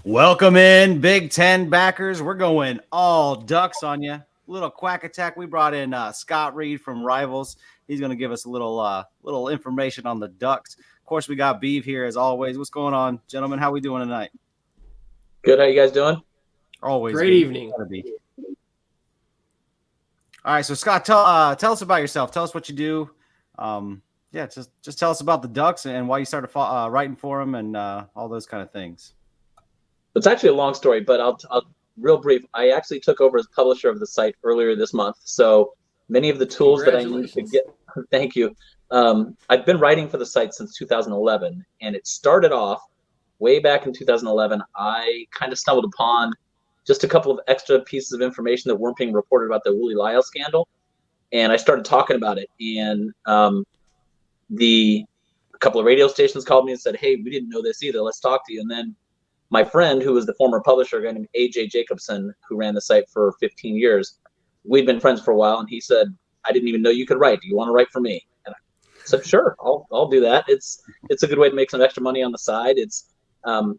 Welcome in, Big Ten backers. We're going all Ducks on you. Little quack attack. We brought in Scott Reed from Rivals. He's going to give us a little information on the Ducks. Of course, we got Beeve here as always. What's going on, gentlemen? How we doing tonight? Good. How you guys doing? Always great good. evening. All right, so Scott, tell us about yourself. Tell us what you do. Just tell us about the Ducks and why you started writing for them and all those kind of things. It's actually a long story, but I'll real brief. I actually took over as publisher of the site earlier this month, so many of the tools that I need to get. Thank you. I've been writing for the site since 2011, and it started off way back in 2011. I kind of stumbled upon just a couple of extra pieces of information that weren't being reported about the Willie Lyle scandal, and I started talking about it. And a couple of radio stations called me and said, "Hey, we didn't know this either. Let's talk to you." And then my friend, who was the former publisher, a guy named AJ Jacobson, who ran the site for 15 years, we'd been friends for a while, and he said, "I didn't even know you could write. Do you want to write for me?" And I said, "Sure, I'll do that. It's a good way to make some extra money on the side. It's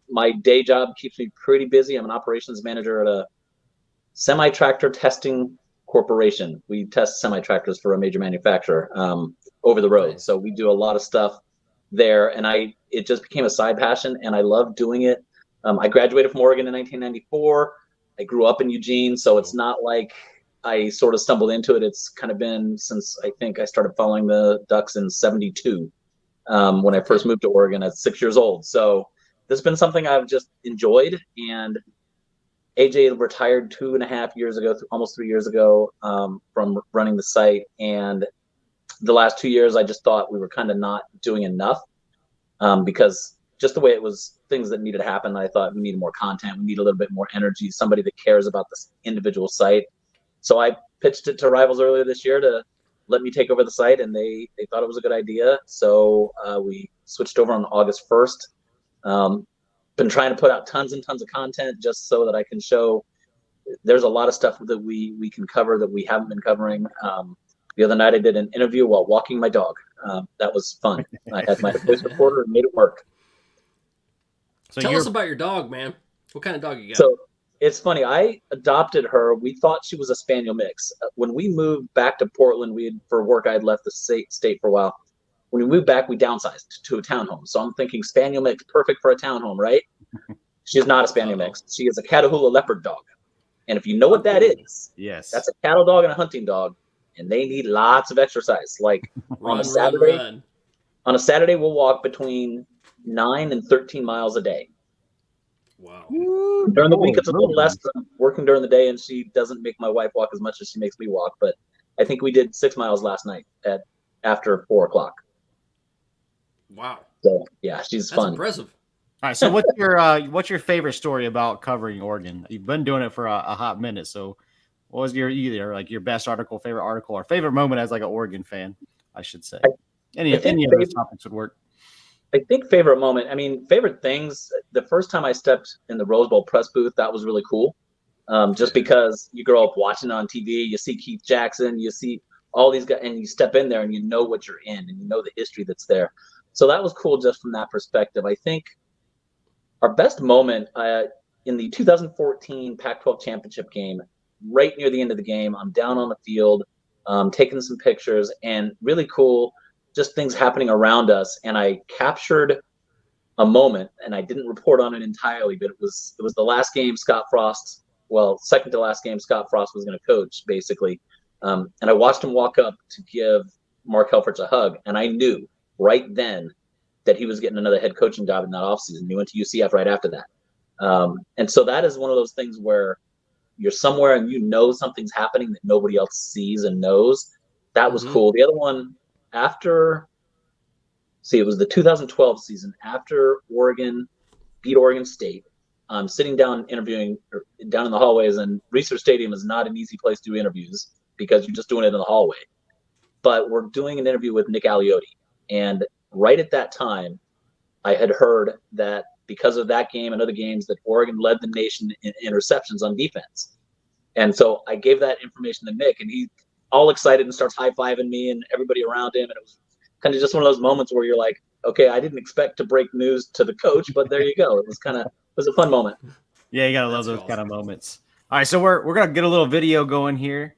my day job keeps me pretty busy. I'm an operations manager at a semi-tractor testing corporation. We test semi-tractors for a major manufacturer over the road. So we do a lot of stuff there, and it just became a side passion, and I love doing it. I graduated from Oregon in 1994. I grew up in Eugene, so it's not like I sort of stumbled into it. It's kind of been since I think I started following the Ducks in '72 when I first moved to Oregon at 6 years old. So this has been something I've just enjoyed. And AJ retired 2.5 years ago, almost 3 years ago, from running the site. And the last 2 years, I just thought we were kind of not doing enough because just the way it was, things that needed to happen. I thought we needed more content. We need a little bit more energy, somebody that cares about this individual site. So I pitched it to Rivals earlier this year to let me take over the site, and they thought it was a good idea. So we switched over on August 1st. Been trying to put out tons and tons of content just so that I can show there's a lot of stuff that we can cover that we haven't been covering. The other night I did an interview while walking my dog. That was fun. I had my voice recorder and made it work. So tell us about your dog, man. What kind of dog you got? So it's funny. I adopted her. We thought she was a Spaniel mix. When we moved back to Portland, for work, I had left the state for a while. When we moved back, we downsized to a townhome. So I'm thinking Spaniel mix, perfect for a townhome, right? She's not a Spaniel mix. She is a Catahoula leopard dog. And if you know what that is, yes, that's a cattle dog and a hunting dog, and they need lots of exercise. Like on a Saturday, we'll walk between 9 and 13 miles a day. Wow. During the week, it's a little less. I'm working during the day, and she doesn't make my wife walk as much as she makes me walk. But I think we did 6 miles last night after 4 o'clock. Wow. So yeah, she's That's fun. Impressive. All right. So what's your favorite story about covering Oregon? You've been doing it for a hot minute. So what was your best article, favorite article, or favorite moment as like an Oregon fan, I should say? Any of those topics would work. I think favorite moment. I mean, favorite things. The first time I stepped in the Rose Bowl press booth, that was really cool. Just because you grow up watching on TV, you see Keith Jackson, you see all these guys, and you step in there and you know what you're in, and you know the history that's there. So that was cool just from that perspective. I think our best moment in the 2014 Pac-12 championship game, right near the end of the game, I'm down on the field, taking some pictures, and really cool, just things happening around us. And I captured a moment, and I didn't report on it entirely, but it was the last game second to last game Scott Frost was going to coach, basically. And I watched him walk up to give Mark Helfrich a hug, and I knew right then that he was getting another head coaching job in that offseason. He went to UCF right after that. And so that is one of those things where you're somewhere and you know something's happening that nobody else sees and knows. That was cool. The other one, it was the 2012 season after Oregon beat Oregon State. I'm sitting down interviewing down in the hallways, and Research Stadium is not an easy place to do interviews because you're just doing it in the hallway. But we're doing an interview with Nick Aliotti. And right at that time, I had heard that because of that game and other games that Oregon led the nation in interceptions on defense. And so I gave that information to Nick, and he all excited and starts high-fiving me and everybody around him. And it was kind of just one of those moments where you're like, okay, I didn't expect to break news to the coach, but there you go. It was kind of was a fun moment. Yeah, you gotta love those kind of moments. All right, so we're gonna get a little video going here,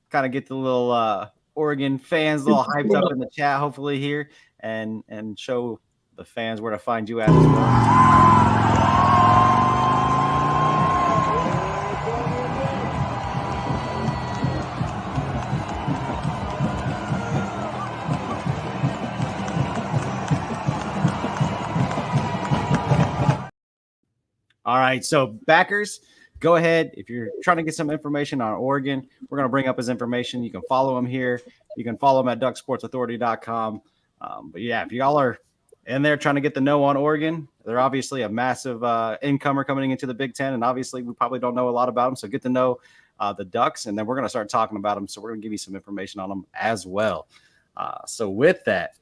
kind of get the little Oregon fans a little hyped up in the chat, hopefully here, and show the fans where to find you at as well. All right, so backers, go ahead. If you're trying to get some information on Oregon, we're going to bring up his information. You can follow him here. You can follow him at ducksportsauthority.com. But yeah, if y'all are in there trying to get the know on Oregon, they're obviously a massive incomer coming into the Big Ten, and obviously we probably don't know a lot about them. So get to know the Ducks, and then we're going to start talking about them. So we're going to give you some information on them as well. So with that,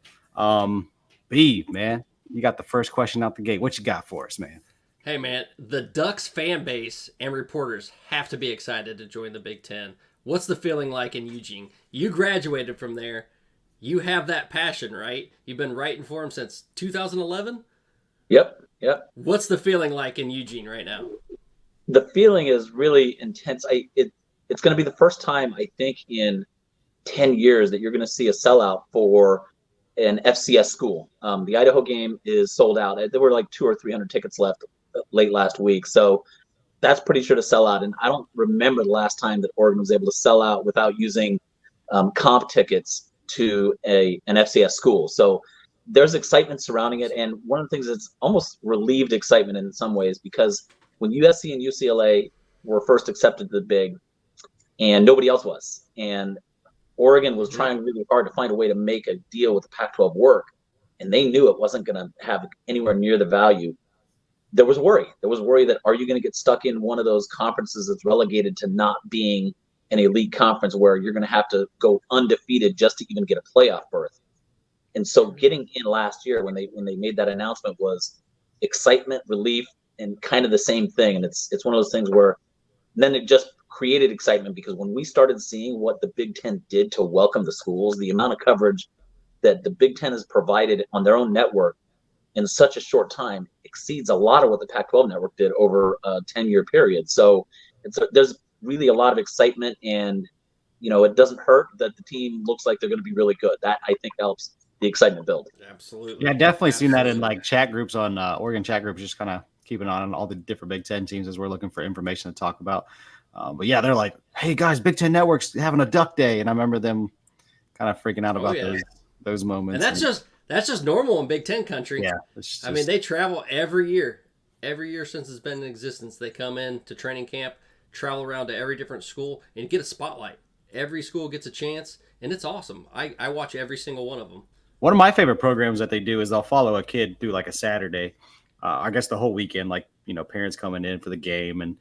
B, man, you got the first question out the gate. What you got for us, man? Hey, man, the Ducks fan base and reporters have to be excited to join the Big Ten. What's the feeling like in Eugene? You graduated from there. You have that passion, right? You've been writing for them since 2011? Yep. What's the feeling like in Eugene right now? The feeling is really intense. It's going to be the first time, I think, in 10 years that you're going to see a sellout for an FCS school. The Idaho game is sold out. There were like 200 or 300 tickets left late last week. So that's pretty sure to sell out. And I don't remember the last time that Oregon was able to sell out without using comp tickets to an FCS school. So there's excitement surrounding it. And one of the things that's almost relieved excitement in some ways, because when USC and UCLA were first accepted to the Big, and nobody else was, and Oregon was trying really hard to find a way to make a deal with the Pac-12 work, and they knew it wasn't going to have anywhere near the value. There was worry. There was worry that, are you going to get stuck in one of those conferences that's relegated to not being an elite conference where you're going to have to go undefeated just to even get a playoff berth? And so getting in last year when they made that announcement was excitement, relief, and kind of the same thing. And it's one of those things where then it just created excitement, because when we started seeing what the Big Ten did to welcome the schools, the amount of coverage that the Big Ten has provided on their own network in such a short time exceeds a lot of what the Pac-12 network did over a 10-year period. So there's really a lot of excitement, and it doesn't hurt that the team looks like they're going to be really good. That, I think, helps the excitement build. Absolutely. Yeah, definitely seen that in like chat groups on Oregon chat groups, just kind of keeping on all the different Big Ten teams as we're looking for information to talk about. But yeah, they're like, hey guys, Big Ten Network's having a Duck Day, and I remember them kind of freaking out about those moments. And that's just normal in Big Ten country. Yeah, I mean, they travel every year since it's been in existence. They come in to training camp, travel around to every different school, and get a spotlight. Every school gets a chance, and it's awesome. I watch every single one of them. One of my favorite programs that they do is they'll follow a kid through like a Saturday, I guess the whole weekend, like, parents coming in for the game, and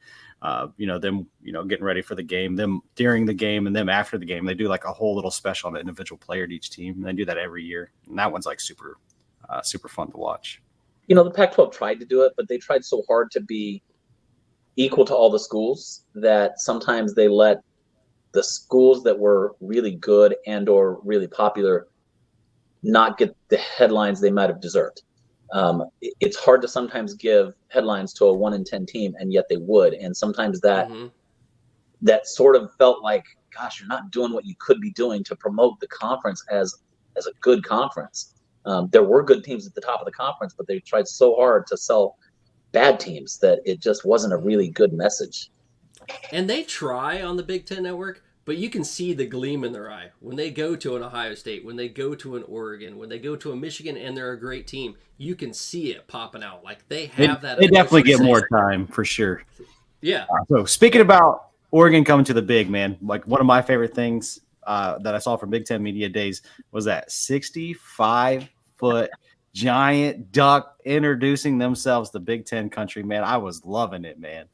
them, getting ready for the game, them during the game, and them after the game. They do like a whole little special on an individual player to each team, and they do that every year. And that one's like super fun to watch. The Pac-12 tried to do it, but they tried so hard to be equal to all the schools that sometimes they let the schools that were really good and or really popular not get the headlines they might have deserved. It's hard to sometimes give headlines to a 1-in-10 team, and yet they would. And sometimes that sort of felt like, gosh, you're not doing what you could be doing to promote the conference as a good conference. There were good teams at the top of the conference, but they tried so hard to sell bad teams that it just wasn't a really good message. And they try on the Big Ten Network, but you can see the gleam in their eye when they go to an Ohio State, when they go to an Oregon, when they go to a Michigan, and they're a great team. You can see it popping out. Like they have that. They definitely get more time for sure. Yeah. So speaking about Oregon coming to the Big, man, like one of my favorite things that I saw from Big Ten Media Days was that 65-foot giant duck introducing themselves to Big Ten country, man. I was loving it, man.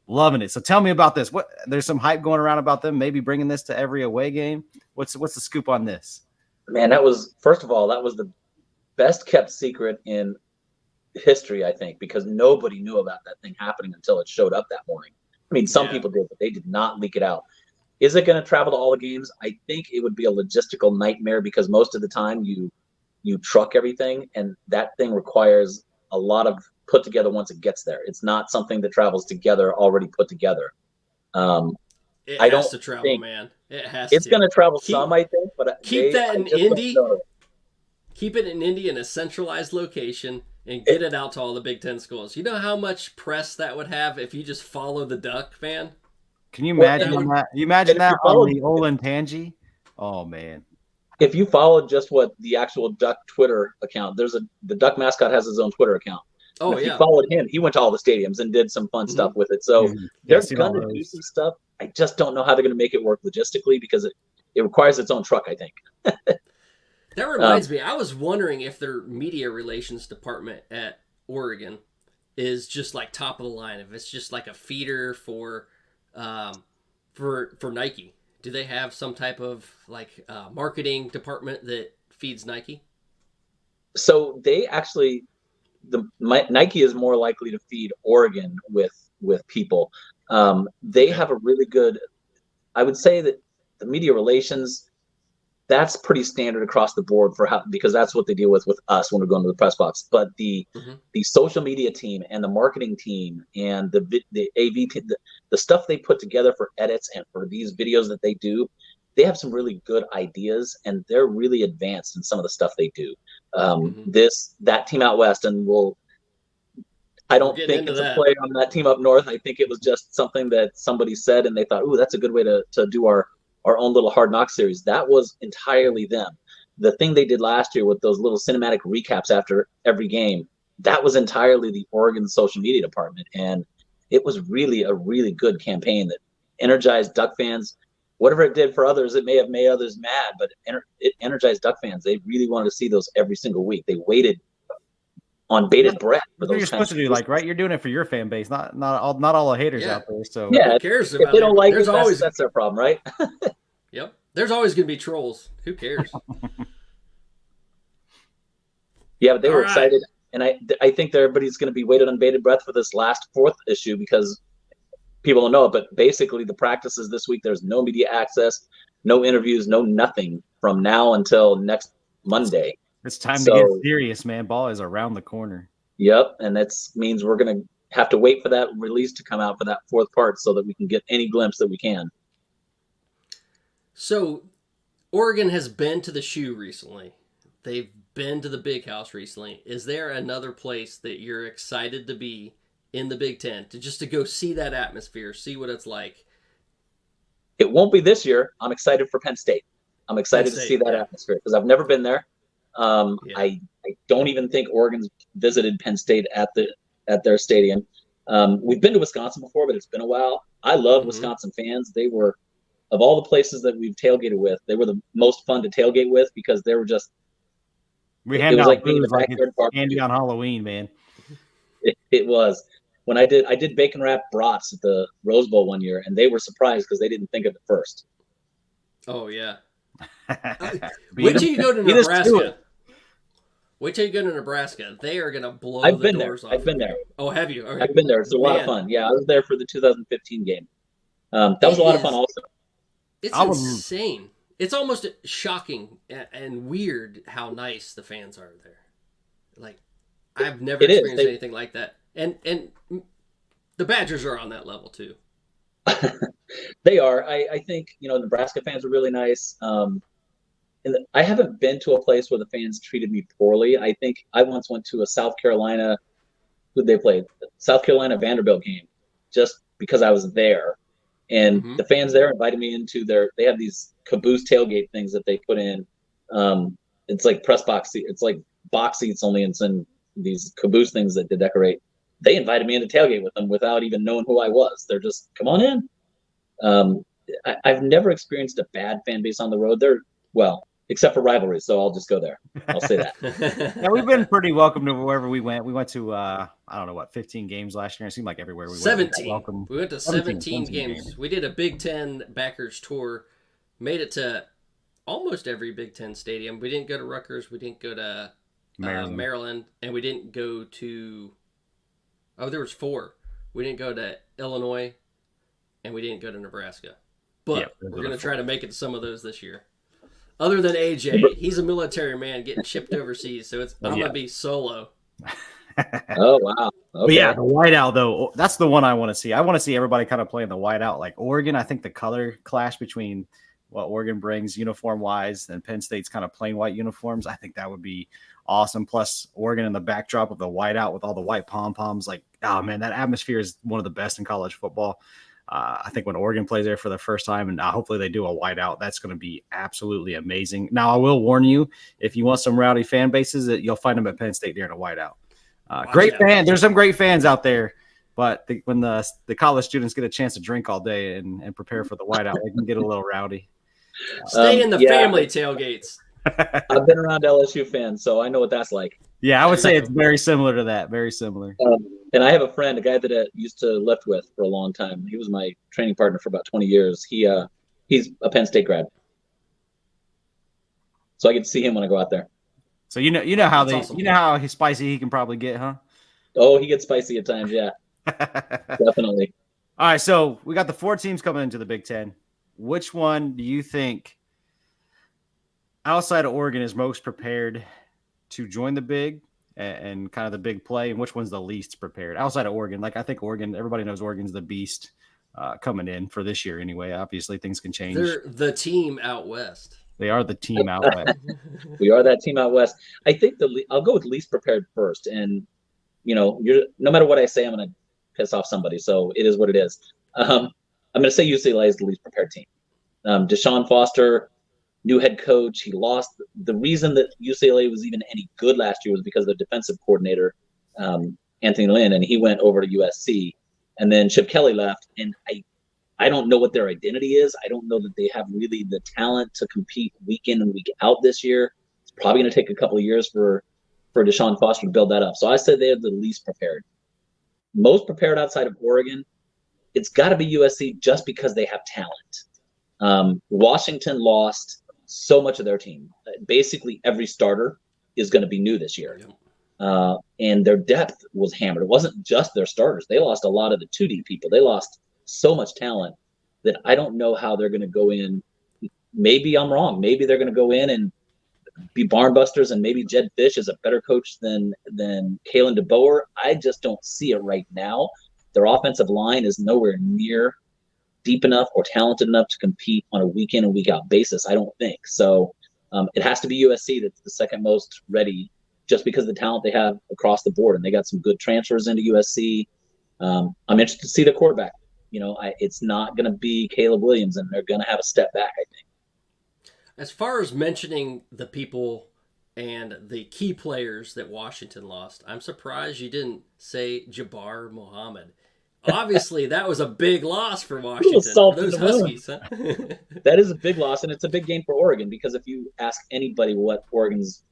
Loving it. So tell me about this. There's some hype going around about them maybe bringing this to every away game. What's the scoop on this? Man, that was the best kept secret in history, I think, because nobody knew about that thing happening until it showed up that morning. I mean, some people did, but they did not leak it out. Is it going to travel to all the games? I think it would be a logistical nightmare, because most of the time you truck everything, and that thing requires a lot of put together once it gets there. It's not something that travels together already put together. It I has don't to travel, think man. It has it's to. going to travel Keep- some, I think, but Keep that in I just Indy. don't know. Keep it in Indy in a centralized location and get it out to all the Big Ten schools. You know how much press that would have if you just follow the Duck, man? Can you imagine that? You imagine that on the Olentangy? Oh man! If you followed just what the actual Duck Twitter account, the Duck mascot has his own Twitter account. Oh, if yeah. you followed him, he went to all the stadiums and did some fun stuff with it. So they're going to do some stuff. I just don't know how they're going to make it work logistically because it requires its own truck, I think. That reminds me, I was wondering if their media relations department at Oregon is just like top of the line. If it's just like a feeder for Nike. Do they have some type of like marketing department that feeds Nike? So they actually, Nike is more likely to feed Oregon with people. They have a really good, I would say that the media relations, that's pretty standard across the board because that's what they deal with us when we're going to the press box. But the social media team and the marketing team and the AV team, the stuff they put together for edits and for these videos that they do, they have some really good ideas and they're really advanced in some of the stuff they do. That team out west, and I don't think it's a play on that team up north. I think it was just something that somebody said and they thought, ooh, that's a good way to do our own little Hard Knock series. That was entirely them. The thing they did last year with those little cinematic recaps after every game, that was entirely the Oregon social media department. And it was really a really good campaign that energized Duck fans. Whatever it did for others, it may have made others mad, but it energized Duck fans. They really wanted to see those every single week. They waited on bated breath for those. You're supposed to do, like, right? You're doing it for your fan base, not all the haters out there. So who cares about if they don't like it? Always... that's their problem, right? Yep. There's always going to be trolls. Who cares? Yeah, but they were excited, and I think everybody's going to be waiting on bated breath for this last fourth issue because people don't know it. But basically, the practices this week, there's no media access, no interviews, no nothing from now until next Monday. It's time to get serious, man. Ball is around the corner. Yep, and that means we're going to have to wait for that release to come out for that fourth part so that we can get any glimpse that we can. So, Oregon has been to the Shoe recently. They've been to the Big House recently. Is there another place that you're excited to be in the Big Ten to go see that atmosphere, see what it's like? It won't be this year. I'm excited for Penn State. I'm excited to see that atmosphere because I've never been there. I don't even think Oregon's visited Penn State at their stadium. We've been to Wisconsin before, but it's been a while. I love Wisconsin fans. They were, of all the places that we've tailgated with, they were the most fun to tailgate with because they were just. It was like being in the backyard candy on Halloween, man. It was. When I did bacon wrapped brats at the Rose Bowl one year, and they were surprised because they didn't think of it first. Oh yeah. Wait till you go to Nebraska. Wait till you go to Nebraska. They are going to blow the doors off. I've been there. Oh, have you? Okay. I've been there. It's a lot of fun. Yeah, I was there for the 2015 game. That was a lot of fun also. It's insane. It's almost shocking and weird how nice the fans are there. Like, I've never experienced anything like that. And the Badgers are on that level too. They are. I think, Nebraska fans are really nice. And I haven't been to a place where the fans treated me poorly. I think I once went to a South Carolina, who'd they play? South Carolina Vanderbilt game, just because I was there. And the fans there invited me into they have these caboose tailgate things that they put in. It's like press box seat. It's like box seats only. It's in these caboose things that they decorate. They invited me in to tailgate with them without even knowing who I was. They're just, come on in. I've never experienced a bad fan base on the road. Except for rivalries, so I'll just go there. I'll say that. Yeah, we've been pretty welcome to wherever we went. We went to, 15 games last year. It seemed like everywhere we went. 17. We went to 17 games. We did a Big Ten backers tour. Made it to almost every Big Ten stadium. We didn't go to Rutgers. We didn't go to Maryland. And we didn't go to... Oh, there was 4. We didn't go to Illinois. And we didn't go to Nebraska. But we're going to try to make it to some of those this year. Other than AJ, he's a military man getting shipped overseas, so I'm going to be solo. Oh, wow. But Okay. yeah, the whiteout though, that's the one I want to see. I want to see everybody kind of playing the whiteout. Like Oregon, I think the color clash between what Oregon brings uniform wise and Penn State's kind of plain white uniforms, I think that would be awesome. Plus Oregon in the backdrop of the whiteout with all the white pom poms, like, oh man, that atmosphere is one of the best in college football. I think when Oregon plays there for the first time, and hopefully they do a whiteout, that's going to be absolutely amazing. Now, I will warn you, if you want some rowdy fan bases, that you'll find them at Penn State during a whiteout. Great fan. There's some great fans out there, but when the college students get a chance to drink all day and prepare for the whiteout, they can get a little rowdy. Stay in the family tailgates. I've been around LSU fans, so I know what that's like. Yeah, I would say it's very similar to that. Very similar. And I have a friend, a guy that I used to lift with for a long time. He was my training partner for about 20 years. He's a Penn State grad, so I get to see him when I go out there. So you know how awesome. you know how spicy he can probably get, huh? Oh, he gets spicy at times, yeah. Definitely. All right, so we got the 4 teams coming into the Big Ten. Which one do you think, outside of Oregon, is most prepared to join the Big and kind of the big play, and which one's the least prepared outside of Oregon? Like, I think Oregon, everybody knows Oregon's the beast coming in for this year anyway. Obviously, things can change. They're the team out west. They are the team out west. We are that team out west. I think I'll go with least prepared first. And, no matter what I say, I'm going to piss off somebody. So it is what it is. I'm going to say UCLA is the least prepared team. Deshaun Foster, new head coach. He lost. The reason that UCLA was even any good last year was because of the defensive coordinator, Anthony Lynn, and he went over to USC. And then Chip Kelly left. And I don't know what their identity is. I don't know that they have really the talent to compete week in and week out this year. It's probably going to take a couple of years for Deshaun Foster to build that up. So I said they're the least prepared. Most prepared outside of Oregon, it's got to be USC just because they have talent. Washington lost so much of their team. Basically, every starter is going to be new this year. And their depth was hammered. It wasn't just their starters. They lost a lot of the 2D people. They lost so much talent that I don't know how they're going to go in. Maybe I'm wrong. Maybe they're going to go in and be barn busters, and maybe Jed Fish is a better coach than Kalen DeBoer. I just don't see it right now. Their offensive line is nowhere near deep enough or talented enough to compete on a week in and week out basis. I don't think so. It has to be USC that's the second most ready, just because of the talent they have across the board, and they got some good transfers into USC. I'm interested to see the quarterback. It's not going to be Caleb Williams, and they're going to have a step back, I think. As far as mentioning the people and the key players that Washington lost, I'm surprised you didn't say Jabbar Muhammad. Obviously, that was a big loss for Washington, for those Huskies. Huh? That is a big loss, and it's a big game for Oregon, because if you ask anybody what Oregon's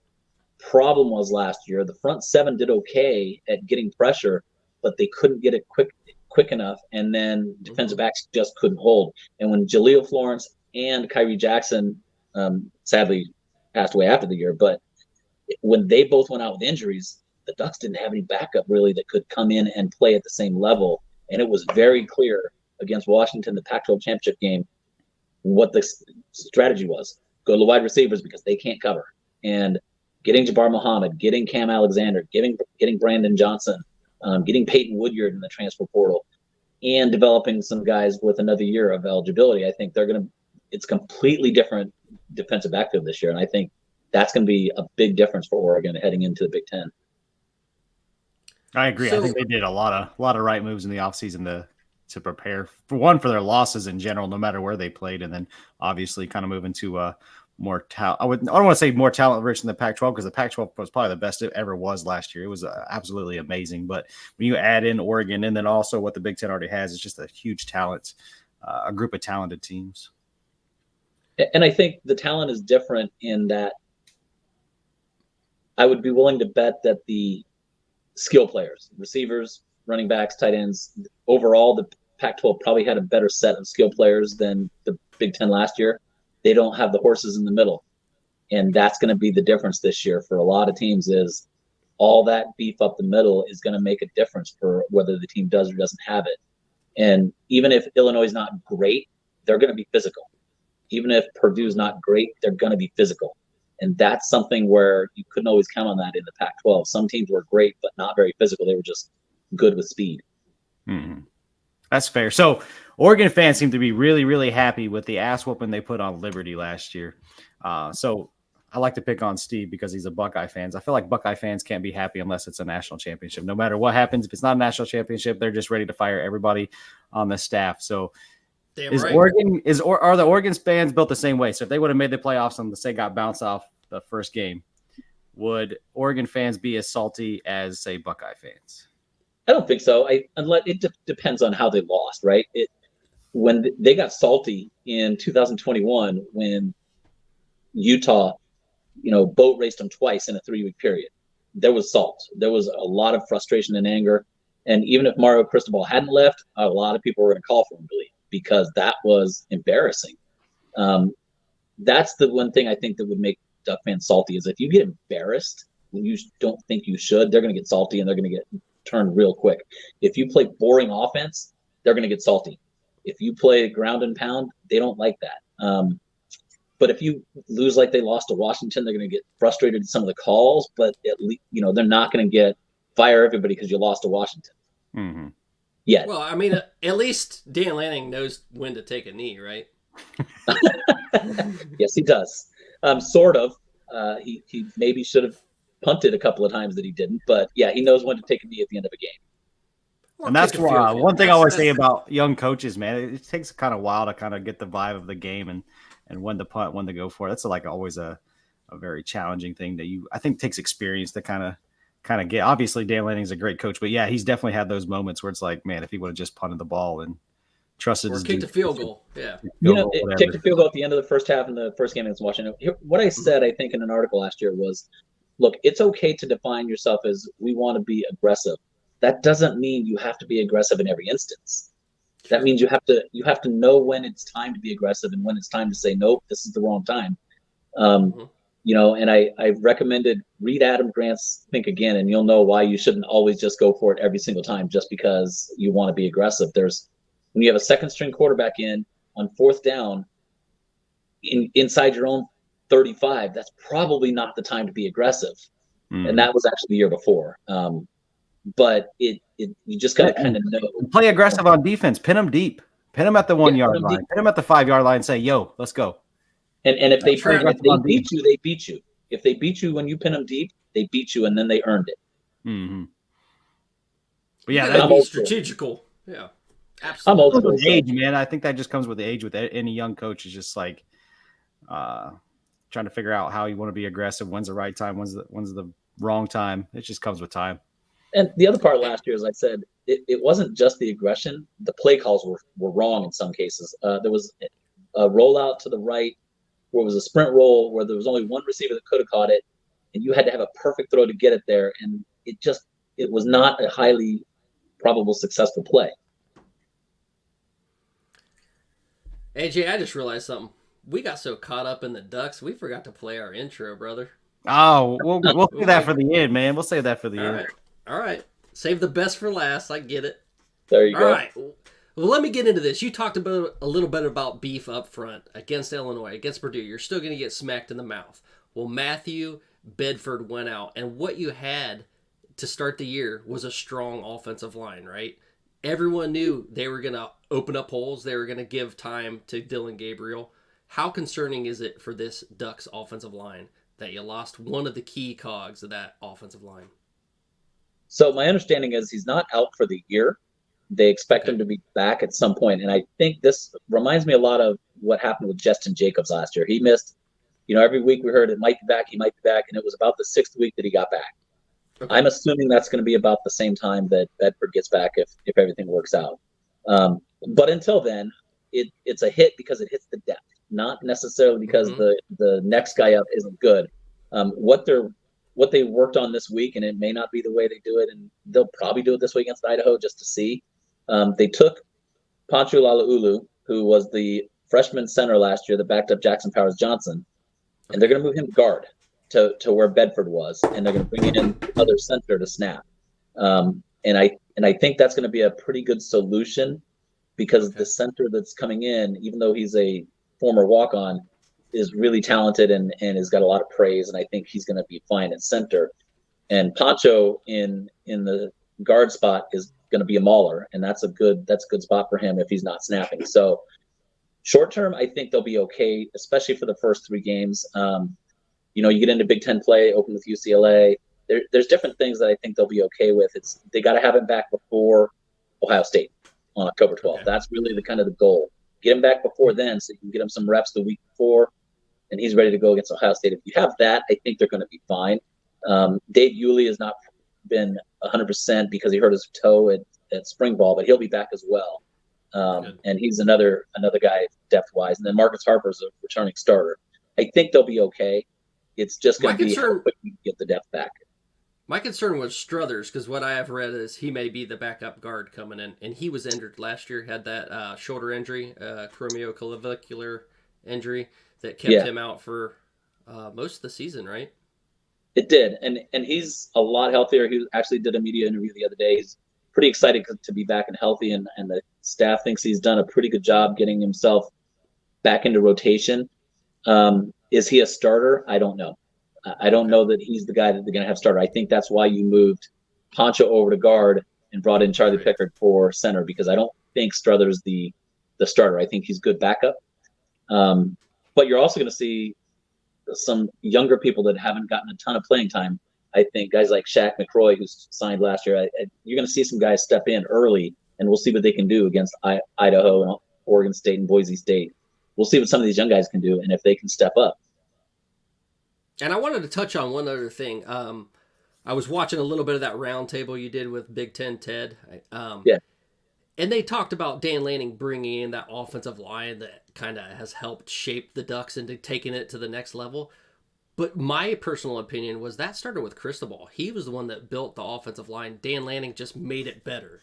problem was last year, the front seven did okay at getting pressure, but they couldn't get it quick enough, and then defensive backs just couldn't hold. And when Jaleel Florence and Kyrie Jackson sadly passed away after the year, but when they both went out with injuries, the Ducks didn't have any backup really that could come in and play at the same level. And it was very clear against Washington, the Pac-12 championship game, what the strategy was. Go to the wide receivers because they can't cover. And getting Jabbar Muhammad, getting Cam Alexander, getting Brandon Johnson, getting Peyton Woodyard in the transfer portal, and developing some guys with another year of eligibility, I think it's completely different defensive backfield this year. And I think that's going to be a big difference for Oregon heading into the Big Ten. I agree. I think they did a lot of right moves in the offseason to prepare for their losses in general, no matter where they played. And then obviously kind of move into more talent. I don't want to say more talent rich than the Pac-12, because the Pac-12 was probably the best it ever was last year. It was absolutely amazing. But when you add in Oregon and then also what the Big Ten already has, it's just a huge talent, a group of talented teams. And I think the talent is different in that I would be willing to bet that the skill players, receivers, running backs, tight ends, overall the Pac-12 probably had a better set of skill players than the Big Ten last year. They don't have the horses in the middle. And that's going to be the difference this year for a lot of teams, is all that beef up the middle is going to make a difference for whether the team does or doesn't have it. And even if Illinois is not great, they're going to be physical. Even if Purdue's not great, they're going to be physical. And that's something where you couldn't always count on that in the Pac-12. Some teams were great, but not very physical. They were just good with speed. Mm-hmm. That's fair. So Oregon fans seem to be really, really happy with the ass whooping they put on Liberty last year. So I like to pick on Steve because he's a Buckeye fan. I feel like Buckeye fans can't be happy unless it's a national championship. No matter what happens, if it's not a national championship, they're just ready to fire everybody on the staff. So Damn is right. are the Oregon fans built the same way? So if they would have made the playoffs and say got bounced off the first game, would Oregon fans be as salty as, say, Buckeye fans? I don't think so. Unless it depends on how they lost, right? When they got salty in 2021 when Utah, boat raced them twice in a 3-week period. There was salt. There was a lot of frustration and anger. And even if Mario Cristobal hadn't left, a lot of people were going to call for him to leave because that was embarrassing. That's the one thing I think that would make Duck fans salty is if you get embarrassed when you don't think you should, they're going to get salty and they're going to get turned real quick. If you play boring offense, they're going to get salty. If you play ground and pound, they don't like that. But if you lose like they lost to Washington, they're going to get frustrated at some of the calls. But at least they're not going to get fire everybody because you lost to Washington. Mm-hmm. Yeah. Well, I mean, at least Dan Lanning knows when to take a knee, right? Yes, he does. Sort of. He maybe should have punted a couple of times that he didn't, but yeah, he knows when to take a knee at the end of a game. And that's why one thing I always say about young coaches, man, it takes kind of a while to kind of get the vibe of the game and when to punt, when to go for it. That's like always a very challenging thing that I think takes experience to kind of get. Obviously, Dan Lanning's a great coach, but yeah, he's definitely had those moments where it's like, man, if he would have just punted the ball and trusted his kicked a field goal, yeah, kicked a field goal at the end of the first half in the first game against Washington. What I said, I think, in an article last year was, look, it's okay to define yourself as we want to be aggressive. That doesn't mean you have to be aggressive in every instance. That means you have to know when it's time to be aggressive and when it's time to say, nope, this is the wrong time. And I recommended read Adam Grant's Think Again, and you'll know why you shouldn't always just go for it every single time just because you want to be aggressive. When you have a second string quarterback in on fourth down inside your own 35, that's probably not the time to be aggressive. And that was actually the year before. But you just got to kind of know. Play aggressive on defense. Pin them deep. Pin them at the 1 yard line. Pin them at the 5 yard line and say, yo, let's go. And if they beat you, they beat you. If they beat you when you pin them deep, they beat you and then they earned it. Mm-hmm. But yeah, that'd be strategical. Yeah, absolutely. I'm old school. Age, man. I think that just comes with the age with any young coach. Is just like trying to figure out how you want to be aggressive. When's the right time? When's the wrong time? It just comes with time. And the other part last year, as I said, it wasn't just the aggression. The play calls were wrong in some cases. There was a rollout to the right where it was a sprint roll where there was only one receiver that could have caught it, and you had to have a perfect throw to get it there. And it was not a highly probable successful play. AJ, I just realized something. We got so caught up in the Ducks, we forgot to play our intro, brother. Oh, we'll save that for the end, man. We'll save that for the end. All right. Save the best for last. I get it. There you go. All right. Well, let me get into this. You talked about a little bit about beef up front against Illinois, against Purdue. You're still going to get smacked in the mouth. Well, Matthew Bedford went out, and what you had to start the year was a strong offensive line, right? Everyone knew they were going to open up holes. They were going to give time to Dylan Gabriel. How concerning is it for this Ducks offensive line that you lost one of the key cogs of that offensive line? So my understanding is he's not out for the year. They expect him to be back at some point. And I think this reminds me a lot of what happened with Justin Jacobs last year. He missed, every week we heard it might be back, he might be back. And it was about the 6th week that he got back. Okay. I'm assuming that's going to be about the same time that Bedford gets back if everything works out. But until then, it's a hit because it hits the depth, not necessarily because the next guy up isn't good. What they worked on this week, and it may not be the way they do it, and they'll probably do it this week against Idaho just to see. They took Pancho Lalaulu, who was the freshman center last year that backed up Jackson Powers Johnson, and they're going to move him guard to where Bedford was, and they're going to bring in other center to snap. And I think that's going to be a pretty good solution because the center that's coming in, even though he's a former walk-on, is really talented and has got a lot of praise, and I think he's going to be fine at center. And Pancho in the guard spot is going to be a mauler, and that's a good spot for him if he's not snapping. So short term, I think they'll be okay, especially for the first 3 games. You get into Big Ten play, open with UCLA. There's different things that I think they'll be okay with. They got to have him back before Ohio State on October 12th. Okay. That's really the goal. Get him back before then, so you can get him some reps the week before, and he's ready to go against Ohio State. If you have that, I think they're going to be fine. Dave Yulee has not been 100% because he hurt his toe at spring ball, but he'll be back as well. And he's another guy depth-wise. And then Marcus Harper's a returning starter. I think they'll be okay. It's just going to be how quick you get the depth back. My concern was Struthers, because what I have read is he may be the backup guard coming in, and he was injured last year, had that shoulder injury, acromioclavicular injury that kept him out for most of the season, right? It did, and he's a lot healthier. He actually did a media interview the other day. He's pretty excited to be back and healthy, and the staff thinks he's done a pretty good job getting himself back into rotation. Is he a starter? I don't know. I don't know that he's the guy that they're going to have starter. I think that's why you moved Pancho over to guard and brought in Charlie Pickard for center, because I don't think Struthers the starter. I think he's good backup. But you're also going to see some younger people that haven't gotten a ton of playing time. I think guys like Shaq McCroy, who's signed last year, you're going to see some guys step in early, and we'll see what they can do against Idaho and Oregon State and Boise State. We'll see what some of these young guys can do and if they can step up. And I wanted to touch on one other thing. I was watching a little bit of that roundtable you did with Big Ten Ted. And they talked about Dan Lanning bringing in that offensive line that kind of has helped shape the Ducks into taking it to the next level. But my personal opinion was that started with Cristobal. He was the one that built the offensive line. Dan Lanning just made it better.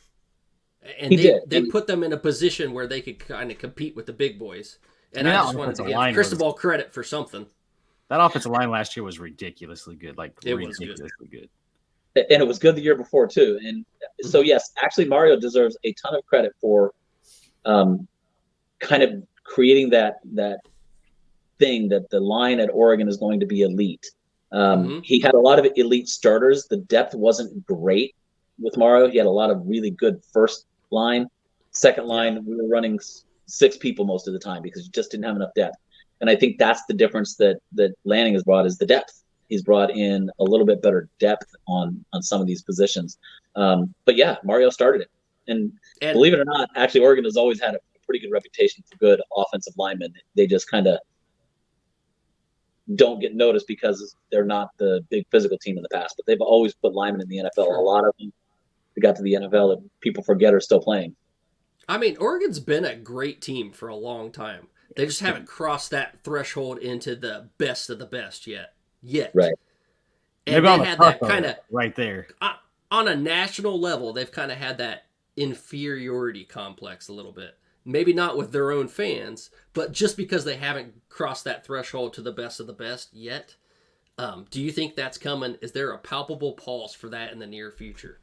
And they put them in a position where they could kind of compete with the big boys. And I just wanted to give Cristobal credit for something. That offensive line last year was ridiculously good. Ridiculously good. And it was good the year before, too. And so, yes, actually, Mario deserves a ton of credit for kind of creating that thing that the line at Oregon is going to be elite. He had a lot of elite starters. The depth wasn't great with Mario. He had a lot of really good first line. Second line, we were running 6 people most of the time because you just didn't have enough depth. And I think that's the difference that Lanning has brought is the depth. He's brought in a little bit better depth on some of these positions. But yeah, Mario started it. And believe it or not, actually Oregon has always had a pretty good reputation for good offensive linemen. They just kind of don't get noticed because they're not the big physical team in the past, but they've always put linemen in the NFL. Sure. A lot of them, they got to the NFL and people forget are still playing. I mean, Oregon's been a great team for a long time. They just haven't crossed that threshold into the best of the best yet. Right. And they had that kind of right there. On a national level, they've kind of had that inferiority complex a little bit. Maybe not with their own fans, but just because they haven't crossed that threshold to the best of the best yet. Do you think that's coming? Is there a palpable pulse for that in the near future?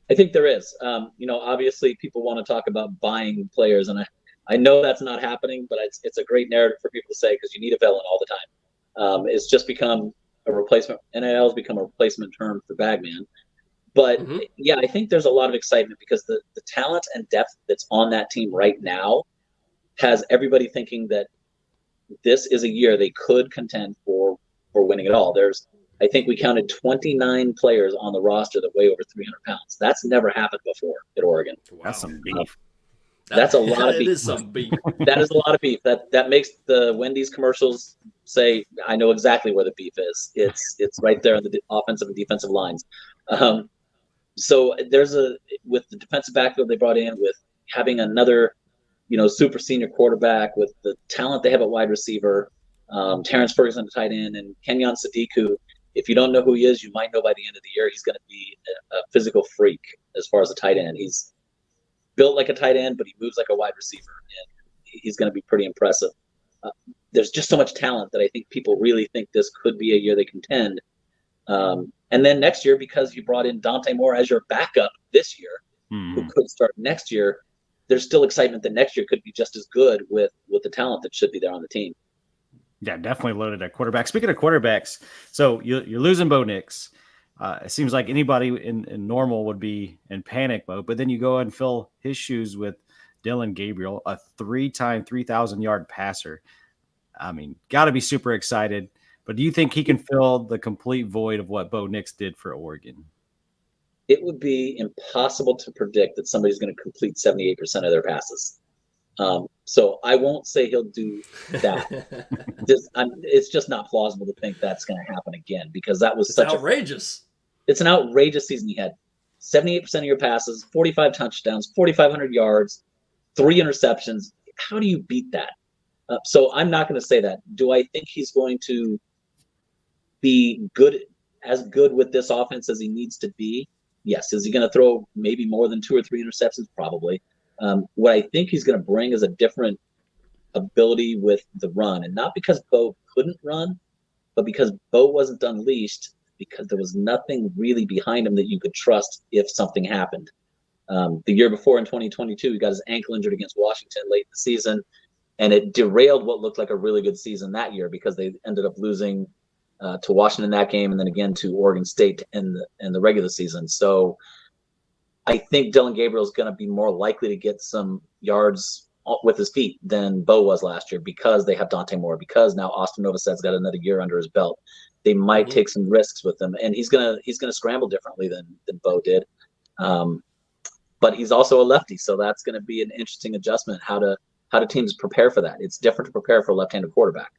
I think there is. Obviously people want to talk about buying players, and I know that's not happening, but it's a great narrative for people to say because you need a villain all the time. It's just become a replacement. NIL has become a replacement term for Bagman. But yeah, I think there's a lot of excitement because the talent and depth that's on that team right now has everybody thinking that this is a year they could contend for winning it all. I think we counted 29 players on the roster that weigh over 300 pounds. That's never happened before at Oregon. Wow. That's some beef. That's a lot of beef. It is some beef. That is a lot of beef. That makes the Wendy's commercials say, I know exactly where the beef is. It's right there on the offensive and defensive lines. So with the defensive backfield they brought in, with having another, super senior quarterback, with the talent they have at wide receiver, Terrence Ferguson at tight end, and Kenyon Sadiq, who, if you don't know who he is, you might know by the end of the year. He's going to be a physical freak as far as a tight end. He's built like a tight end, but he moves like a wide receiver, and he's going to be pretty impressive. There's just so much talent that I think people really think this could be a year they contend. And then next year, because you brought in Dante Moore as your backup this year, who could start next year, there's still excitement that next year could be just as good with the talent that should be there on the team. Yeah, definitely loaded at quarterback. Speaking of quarterbacks, so you're losing Bo Nix. It seems like anybody in normal would be in panic mode, but then you go and fill his shoes with Dillon Gabriel, a 3-time 3,000-yard passer. I mean, got to be super excited. But do you think he can fill the complete void of what Bo Nix did for Oregon? It would be impossible to predict that somebody's going to complete 78% of their passes. So I won't say he'll do that. It's just not plausible to think that's going to happen again, because that was outrageous. It's an outrageous season. He had 78% of your passes, 45 touchdowns, 4,500 yards, 3 interceptions. How do you beat that? So I'm not going to say that. Do I think he's going to be as good with this offense as he needs to be? Yes. Is he going to throw maybe more than 2 or 3 interceptions? Probably. What I think he's going to bring is a different ability with the run, and not because Bo couldn't run, but because Bo wasn't unleashed, because there was nothing really behind him that you could trust if something happened. The year before in 2022, he got his ankle injured against Washington late in the season, and it derailed what looked like a really good season that year, because they ended up losing to Washington that game, and then again to Oregon State in the regular season. So I think Dillon Gabriel is going to be more likely to get some yards with his feet than Bo was last year, because they have Dante Moore, because now Austin Novoset's got another year under his belt. They might take some risks with him, and he's gonna scramble differently than Bo did. But he's also a lefty, so that's going to be an interesting adjustment. How do teams prepare for that? It's different to prepare for a left-handed quarterback.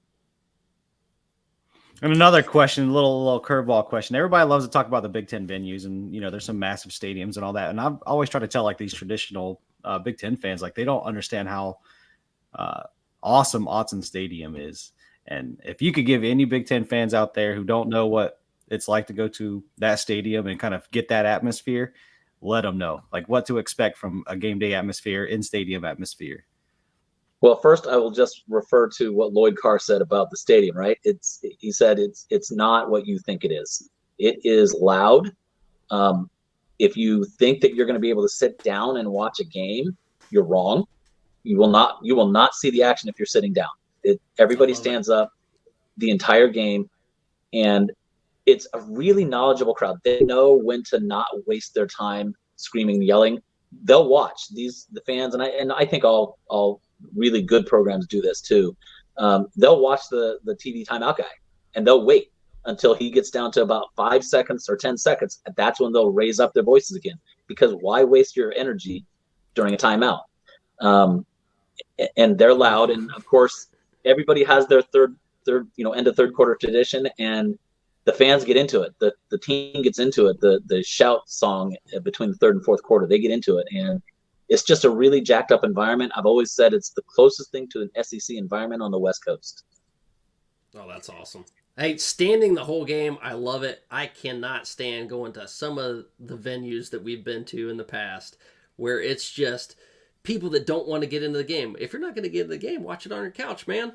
And another question, little curveball question. Everybody loves to talk about the Big Ten venues, and there's some massive stadiums and all that. And I've always tried to tell like these traditional Big Ten fans, like they don't understand how awesome Autzen Stadium is. And if you could give any Big Ten fans out there who don't know what it's like to go to that stadium and kind of get that atmosphere, let them know like what to expect from a game day atmosphere, in stadium atmosphere. Well, first I will just refer to what Lloyd Carr said about the stadium, right? He said it's not what you think it is. It is loud. If you think that you're going to be able to sit down and watch a game, you're wrong. You will not see the action if you're sitting down. Everybody stands up the entire game, and it's a really knowledgeable crowd. They know when to not waste their time screaming and yelling. They'll watch the fans, and I think all really good programs do this too. They'll watch the TV timeout guy, and they'll wait until he gets down to about 5 seconds or 10 seconds. And that's when they'll raise up their voices again, because why waste your energy during a timeout? And they're loud, and of course everybody has their third end of third quarter tradition, and the fans get into it. The team gets into it. The shout song between the third and fourth quarter, they get into it, and it's just a really jacked up environment. I've always said it's the closest thing to an SEC environment on the West Coast. Oh, that's awesome. Hey, standing the whole game, I love it. I cannot stand going to some of the venues that we've been to in the past where it's just people that don't want to get into the game. If you're not going to get into the game, watch it on your couch, man.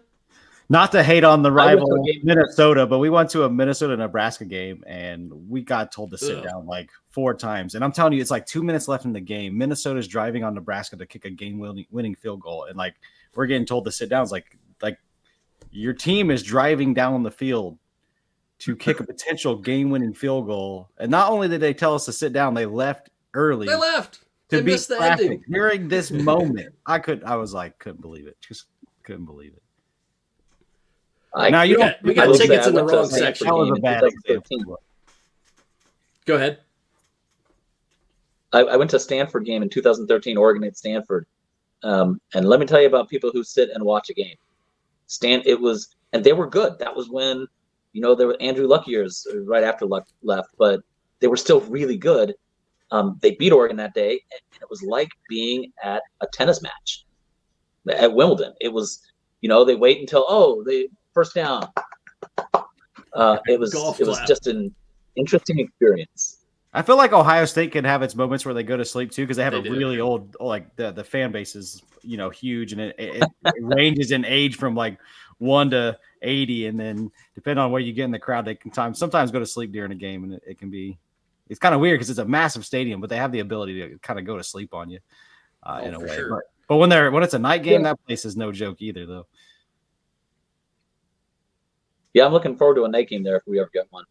Not to hate on the rival Minnesota, but we went to a Minnesota-Nebraska game, and we got told to sit down like 4 times. And I'm telling you, it's like 2 minutes left in the game. Minnesota's driving on Nebraska to kick a game-winning field goal, and like we're getting told to sit down. It's like your team is driving down the field to kick a potential game-winning field goal. And not only did they tell us to sit down, they left early. They left. To beat traffic during this moment. Couldn't believe it. Just couldn't believe it. We got tickets in the wrong section. That was a bad example. Go ahead. I went to a Stanford game in 2013, Oregon at Stanford. And let me tell you about people who sit and watch a game. And they were good. That was when, there were Andrew Luck years right after Luck left, but they were still really good. They beat Oregon that day, and it was like being at a tennis match at Wimbledon. It was, they wait until, they first down. It was just an interesting experience. I feel like Ohio State can have its moments where they go to sleep too, because they have really old, like the fan base is huge, and it ranges in age from like 1 to 80, and then depending on where you get in the crowd, they can sometimes go to sleep during a game, and it can be. It's kind of weird because it's a massive stadium, but they have the ability to kind of go to sleep on you in a way. Sure. But when it's a night game, that place is no joke either, though. Yeah, I'm looking forward to a night game there if we ever get one.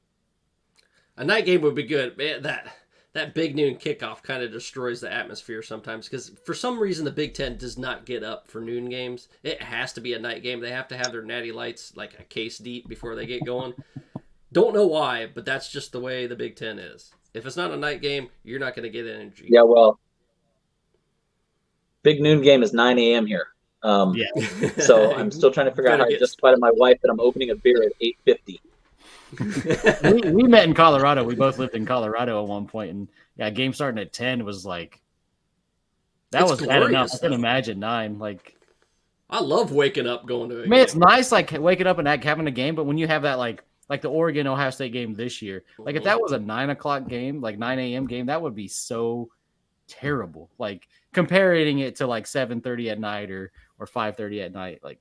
A night game would be good. Man, that big noon kickoff kind of destroys the atmosphere sometimes because for some reason the Big Ten does not get up for noon games. It has to be a night game. They have to have their natty lights like a case deep before they get going. Don't know why, but that's just the way the Big Ten is. If it's not a night game, you're not going to get energy. Yeah, well, big noon game is 9 a.m. here. Yeah. So I'm still trying to figure out how to justify to my wife that I'm opening a beer at 8:50. we met in Colorado. We both lived in Colorado at one point, and yeah, game starting at 10 was like that was bad enough. I couldn't imagine 9. Like, I love waking up going to a game. It's nice like waking up and having a game, but when you have that like the Oregon Ohio State game this year, like if that was a 9 o'clock game, like 9 a.m. game, that would be so terrible. Like comparing it to like 7:30 at night or 5:30 at night, like.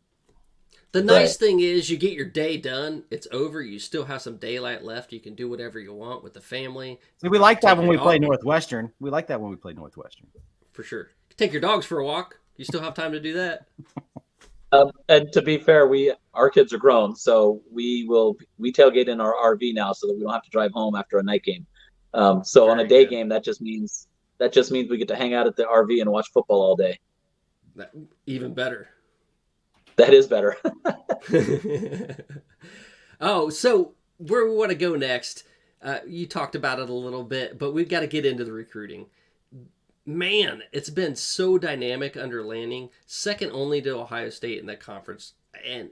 The nice thing is you get your day done. It's over. You still have some daylight left. You can do whatever you want with the family. See, we like that when we play Northwestern. We like that when we play Northwestern. For sure. Take your dogs for a walk. You still have time to do that. And to be fair, our kids are grown, so we tailgate in our RV now so that we don't have to drive home after a night game. So on a day game, that just means we get to hang out at the RV and watch football all day. Even better. That is better. Oh, so where we want to go next, you talked about it a little bit, but we've got to get into the recruiting. Man, it's been so dynamic under Lanning, second only to Ohio State in that conference. And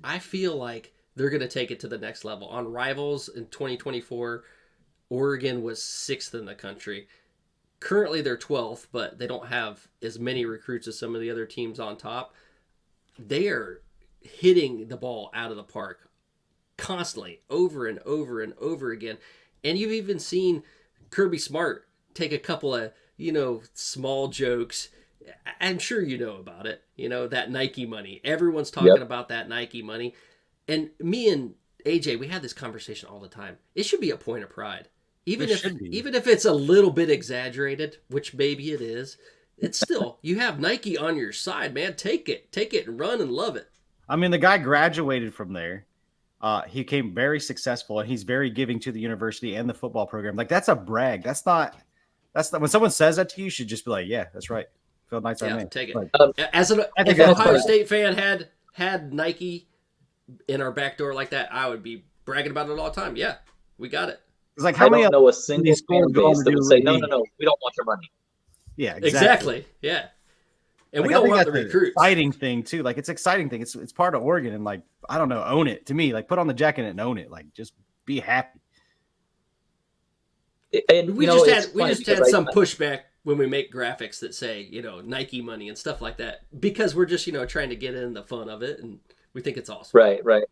I feel like they're going to take it to the next level. On Rivals in 2024, Oregon was 6th in the country. Currently, they're 12th, but they don't have as many recruits as some of the other teams on top. They are hitting the ball out of the park constantly, over and over and over again. And you've even seen Kirby Smart take a couple of, small jokes. I'm sure you know about it, that Nike money. Everyone's talking about that Nike money. And me and AJ, we have this conversation all the time. It should be a point of pride. Even if it's a little bit exaggerated, which maybe it is, it's still, you have Nike on your side, man. Take it and run and love it. I mean, the guy graduated from there. He became very successful, and he's very giving to the university and the football program. Like, that's a brag. That's not when someone says that to you, you should just be like, yeah, that's right. Phil Knight's our man. Take it. Like, if an Ohio State fan had Nike in our back door like that, I would be bragging about it all the time. Yeah, we got it. It's like, I don't know a single fan base that would say, no, we don't want your money. Yeah, exactly. Yeah. And we don't want the recruits. Exciting thing too. Like, it's exciting thing. It's part of Oregon, and like, I don't know, own it. To me, like, put on the jacket and own it. Like, just be happy. And we just had some pushback when we make graphics that say, Nike money and stuff like that, because we're just, trying to get in the fun of it, and we think it's awesome. Right.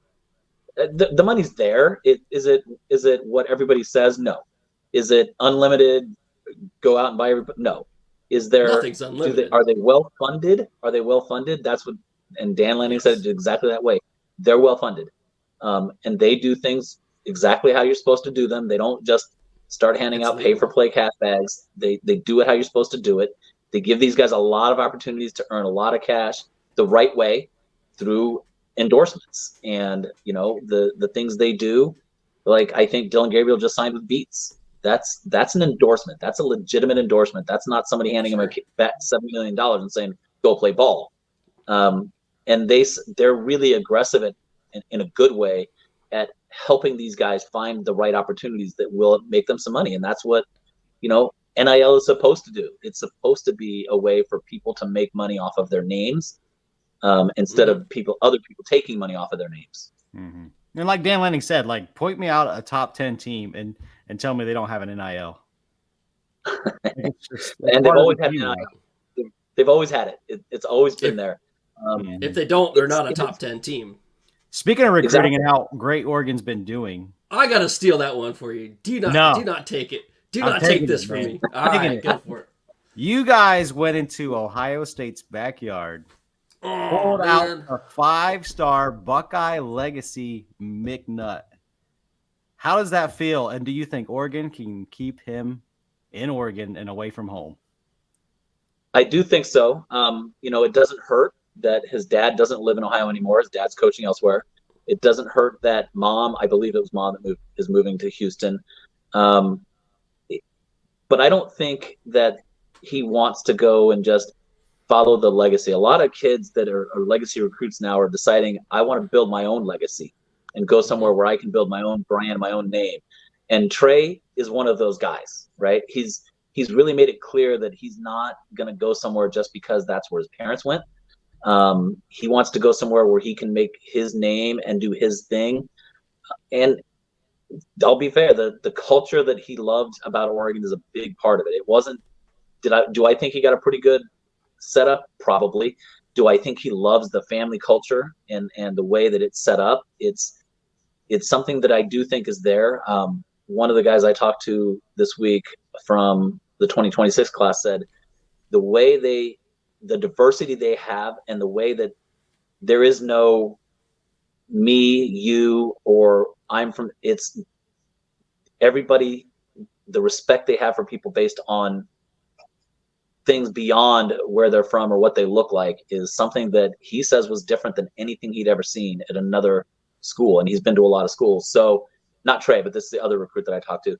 The money's there. Is it what everybody says? No. Is it unlimited? Go out and buy everybody? No. Is there? Nothing's unlimited. Are they well funded? That's what. And Dan Lanning said it exactly that way. They're well funded, and they do things exactly how you're supposed to do them. They don't just start handing out pay-for-play cash bags. They do it how you're supposed to do it. They give these guys a lot of opportunities to earn a lot of cash the right way through endorsements, and the things they do. Like, I think Dylan Gabriel just signed with Beats. That's an endorsement. That's a legitimate endorsement. That's not somebody handing him $7 million and saying, go play ball. And they're really aggressive in a good way at helping these guys find the right opportunities that will make them some money. And that's what, NIL is supposed to do. It's supposed to be a way for people to make money off of their names, instead of other people taking money off of their names. Mm-hmm. And like Dan Lanning said, like, point me out a top 10 team and tell me they don't have an NIL. And they've always had NIL. They've always had it. It's always been there. If they don't, they're not a top 10 team. Speaking of recruiting and how great Oregon's been doing, I gotta steal that one for you. Do not take it. Do not take this from me. All right, go for it. You guys went into Ohio State's backyard, pulled out a 5-star Buckeye legacy McNutt. How does that feel? And do you think Oregon can keep him in Oregon and away from home? I do think so. It doesn't hurt that his dad doesn't live in Ohio anymore. His dad's coaching elsewhere. It doesn't hurt that mom, I believe it was mom that is moving to Houston. But I don't think that he wants to go and just follow the legacy. A lot of kids that are legacy recruits now are deciding, I want to build my own legacy and go somewhere where I can build my own brand, my own name. And Trey is one of those guys, right? He's really made it clear that he's not going to go somewhere just because that's where his parents went. He wants to go somewhere where he can make his name and do his thing. And I'll be fair, the culture that he loved about Oregon is a big part of it. It wasn't, do I think he got a pretty good setup? Probably. Do I think he loves the family culture and the way that it's set up? It's something that I do think is there. One of the guys I talked to this week from the 2026 class said the diversity they have, and the way that there is no me, you, or I'm from, it's everybody, the respect they have for people based on things beyond where they're from or what they look like is something that he says was different than anything he'd ever seen at another school. And he's been to a lot of schools. So not Trey, but this is the other recruit that I talked to.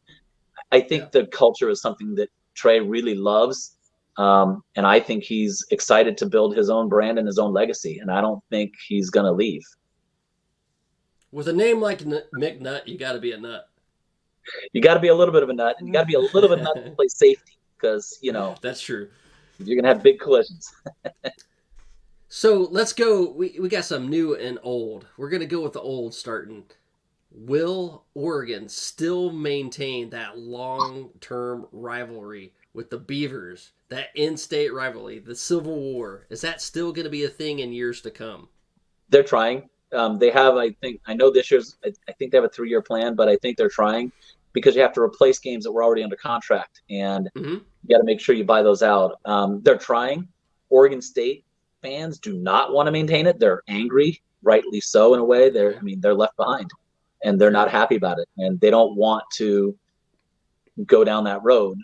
I think the culture is something that Trey really loves. And I think he's excited to build his own brand and his own legacy. And I don't think he's going to leave. With a name like McNutt, you got to be a nut. You got to be a little bit of a nut, and you got to be a little bit of a nut to play safety, because, you know, that's true. You're going to have big collisions. So let's go. We got some new and old. We're going to go with the old starting. Will Oregon still maintain that long-term rivalry with the Beavers, that in-state rivalry, the Civil War? Is that still going to be a thing in years to come? They're trying. They have, I know this year's, I think they have a 3-year plan, but I think they're trying, because you have to replace games that were already under contract, and you got to make sure you buy those out. They're trying. Oregon State fans do not want to maintain it. They're angry, rightly so in a way. They're left behind, and they're not happy about it, and they don't want to go down that road.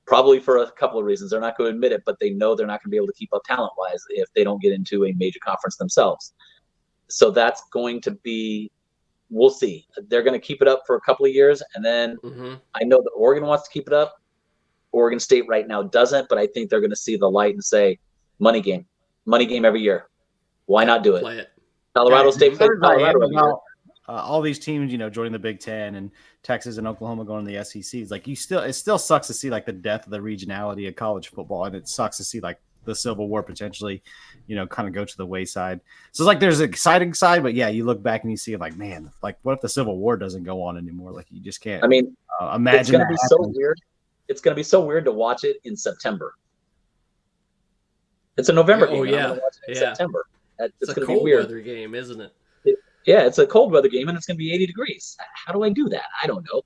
Probably for a couple of reasons. They're not going to admit it, but they know they're not going to be able to keep up talent-wise if they don't get into a major conference themselves. So that's going to be, we'll see. They're going to keep it up for a couple of years, and then I know that Oregon wants to keep it up. Oregon State right now doesn't, but I think they're going to see the light and say, money game every year. Why not do it? Play it. Colorado State played Colorado. All these teams, joining the Big Ten, and Texas and Oklahoma going to the SEC. It's like it still sucks to see like the death of the regionality of college football, and it sucks to see like the Civil War potentially, kind of go to the wayside. So it's like there's an exciting side, but yeah, you look back and you see like, man, like what if the Civil War doesn't go on anymore? Like you just can't. I mean, imagine it's going to be so weird. It's going to be so weird to watch it in September. It's a November game. Yeah. September. It's a cold weather game, isn't it? Yeah, it's a cold weather game, and it's going to be 80 degrees. How do I do that? I don't know.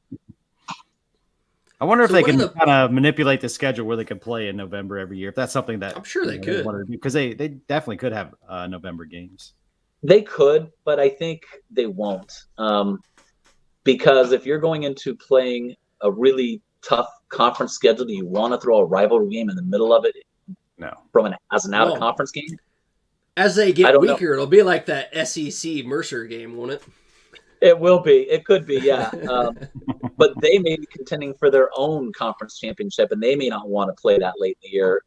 I wonder if they can kind of manipulate the schedule where they can play in November every year. If that's something that I'm sure they could, because they definitely could have November games. They could, but I think they won't, because if you're going into playing a really tough conference schedule, do you want to throw a rivalry game in the middle of it? No, as an out of conference game. As they get weaker, it'll be like that SEC Mercer game, won't it? It will be. It could be, yeah. But they may be contending for their own conference championship, and they may not want to play that late in the year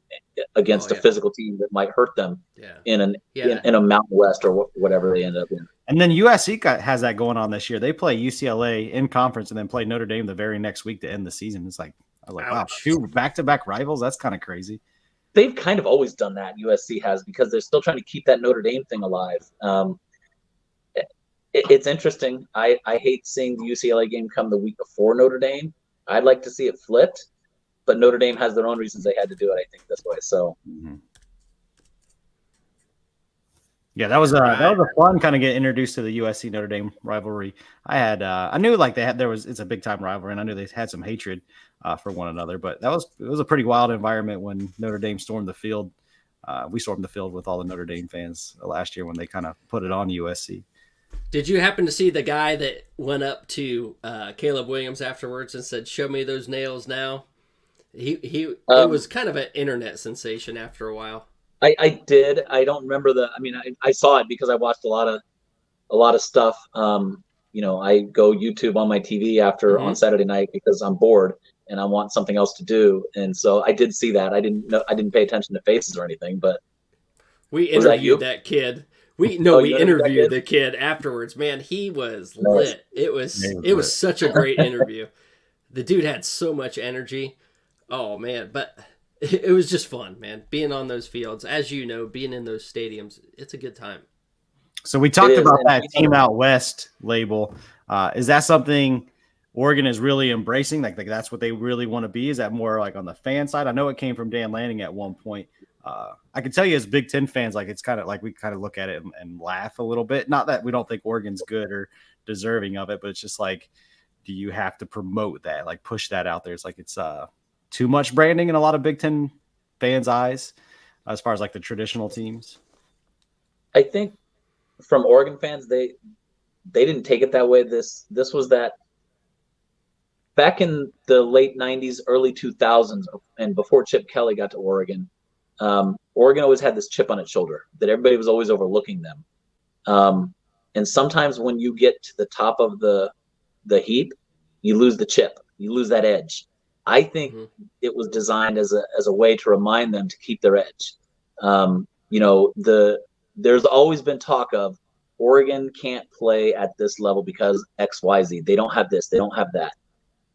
against a physical team that might hurt them in a Mountain West or whatever they end up in. And then USC has that going on this year. They play UCLA in conference and then play Notre Dame the very next week to end the season. It's like, I was like, wow, 2 back-to-back rivals? That's kind of crazy. They've kind of always done that, USC has, because they're still trying to keep that Notre Dame thing alive. It's interesting. I hate seeing the UCLA game come the week before Notre Dame. I'd like to see it flipped, but Notre Dame has their own reasons they had to do it, I think, this way. So, yeah, that was a fun kind of get introduced to the USC Notre Dame rivalry. I knew like it's a big time rivalry, and I knew they had some hatred for one another, but it was a pretty wild environment when Notre Dame stormed the field. We stormed the field with all the Notre Dame fans last year when they kind of put it on USC. Did you happen to see the guy that went up to Caleb Williams afterwards and said, "Show me those nails now"? It was kind of an internet sensation after a while. I did. I don't remember I saw it because I watched a lot of a lot of stuff. I go YouTube on my TV after on Saturday night because I'm bored and I want something else to do. And so I did see that. I didn't pay attention to faces or anything, but we was that you? interviewed that kid. We You interviewed that interviewed kid? the kid afterwards. Man, he was Nice. lit. It was such a great interview. The dude had so much energy. Oh man, but it was just fun, man. Being on those fields, as you know, being in those stadiums, it's a good time. So we talked about that Team Out West label. Is that something Oregon is really embracing? Like that's what they really want to be? Is that more like on the fan side? I know it came from Dan Lanning at one point. I can tell you as Big Ten fans, like it's kind of like we kind of look at it and laugh a little bit. Not that we don't think Oregon's good or deserving of it, but it's just like, do you have to promote that, like push that out there? It's like it's too much branding in a lot of Big Ten fans' eyes as far as like the traditional teams. I think from Oregon fans, they didn't take it that way. This was that back in the late 90s, early 2000s, and before Chip Kelly got to Oregon, Oregon always had this chip on its shoulder that everybody was always overlooking them. And sometimes when you get to the top of the heap, you lose the chip, you lose that edge. I think it was designed as a way to remind them to keep their edge. There's always been talk of Oregon can't play at this level because XYZ. They don't have this, they don't have that.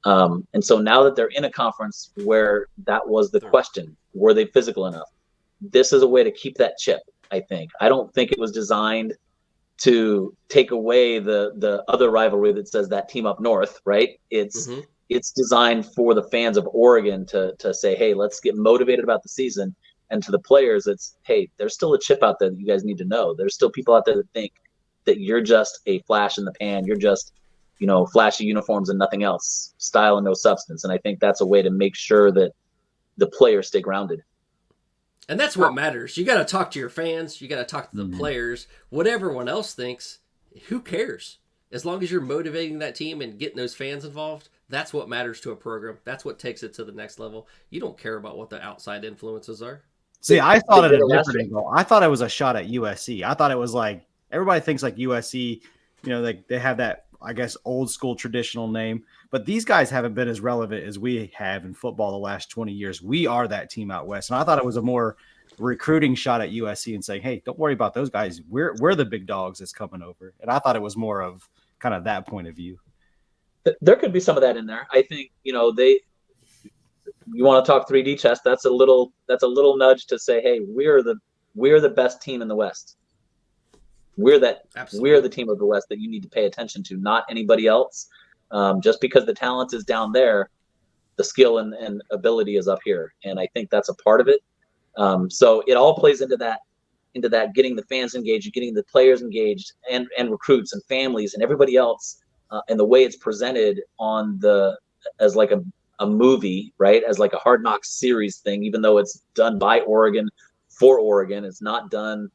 And so now that they're in a conference where that was the question, were they physical enough? This is a way to keep that chip, I think. I don't think it was designed to take away the other rivalry that says that team up north, right? It's designed for the fans of Oregon to say, hey, let's get motivated about the season. And to the players, it's, hey, there's still a chip out there that you guys need to know. There's still people out there that think that you're just a flash in the pan. You're just, flashy uniforms and nothing else, style and no substance. And I think that's a way to make sure that the players stay grounded. And that's what matters. You got to talk to your fans. You got to talk to the players. What everyone else thinks, who cares? As long as you're motivating that team and getting those fans involved, that's what matters to a program. That's what takes it to the next level. You don't care about what the outside influences are. See, I thought it a different angle. I thought it was a shot at USC. I thought it was like everybody thinks like USC, they have that, I guess, old school traditional name, but these guys haven't been as relevant as we have in football the last 20 years. We are that team out west. And I thought it was a more recruiting shot at USC and saying, hey, don't worry about those guys. We're the big dogs that's coming over. And I thought it was more of kind of that point of view. There could be some of that in there. I think, you want to talk 3D chess. That's a little nudge to say, hey, we're the best team in the West. We're the team of the West that you need to pay attention to, not anybody else. Just because the talent is down there, the skill and ability is up here. And I think that's a part of it. So it all plays into that getting the fans engaged, getting the players engaged and recruits and families and everybody else. And the way it's presented as like a movie, right? As like a Hard Knocks series thing, even though it's done by Oregon for Oregon, it's not done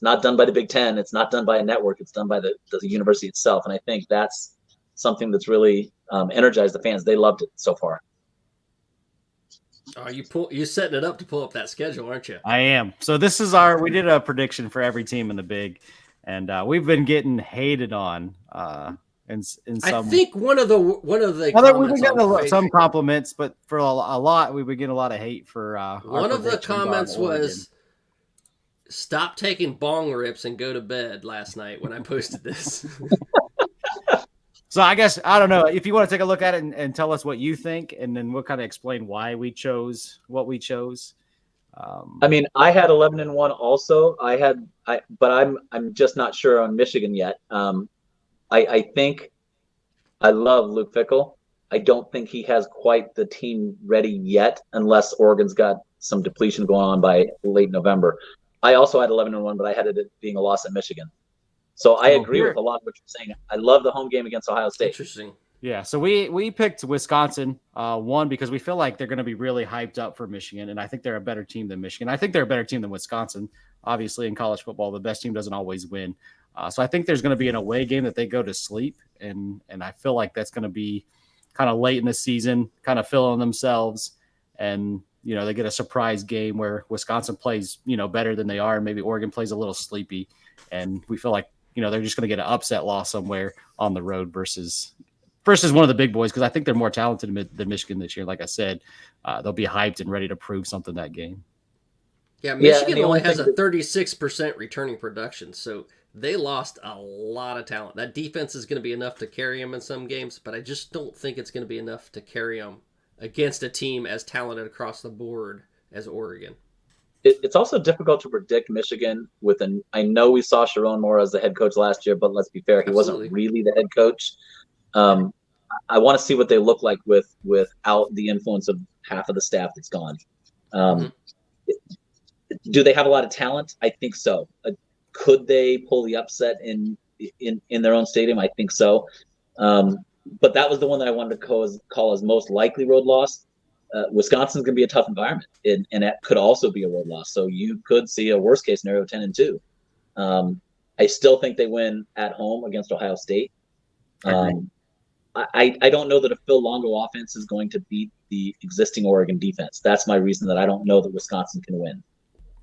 by the Big Ten. It's not done by a network. It's done by the university itself. And I think that's something that's really energized the fans. They loved it so far. Oh, you're setting it up to pull up that schedule, aren't you? I am. So this is we did a prediction for every team in the Big, and we've been getting hated on. In some, I think one of the we've been getting some compliments, but for a lot, we've been getting a lot of hate for. One of the comments was, "Stop taking bong rips and go to bed." Last night when I posted this. So I guess I don't know if you want to take a look at it and tell us what you think, and then we'll kind of explain why we chose what we chose. I mean, I had 11-1 also. But I'm just not sure on Michigan yet. I think I love Luke Fickell. I don't think he has quite the team ready yet, unless Oregon's got some depletion going on by late November. I also had 11-1, but I had it being a loss at Michigan. So I agree with a lot of what you're saying. I love the home game against Ohio State. Interesting. Yeah, so we picked Wisconsin, one, because we feel like they're going to be really hyped up for Michigan, and I think they're a better team than Michigan. I think they're a better team than Wisconsin. Obviously, in college football, the best team doesn't always win. So I think there's going to be an away game that they go to sleep, and I feel like that's going to be kind of late in the season, kind of filling themselves, and they get a surprise game where Wisconsin plays better than they are, and maybe Oregon plays a little sleepy, and we feel like they're just going to get an upset loss somewhere on the road versus one of the big boys, because I think they're more talented than Michigan this year. Like I said, they'll be hyped and ready to prove something that game. Yeah, Michigan only has a 36% returning production, so they lost a lot of talent. That defense is going to be enough to carry them in some games, but I just don't think it's going to be enough to carry them against a team as talented across the board as Oregon. It's also difficult to predict Michigan I know we saw Sharon Moore as the head coach last year, but let's be fair, he wasn't really the head coach. I want to see what they look like without the influence of half of the staff that's gone. Do they have a lot of talent? I think so. Could they pull the upset in their own stadium? I think so. But that was the one that I wanted to call as most likely road loss. Wisconsin's going to be a tough environment, and that could also be a road loss. So you could see a worst case scenario 10-2. I still think they win at home against Ohio State. I don't know that a Phil Longo offense is going to beat the existing Oregon defense. That's my reason that I don't know that Wisconsin can win.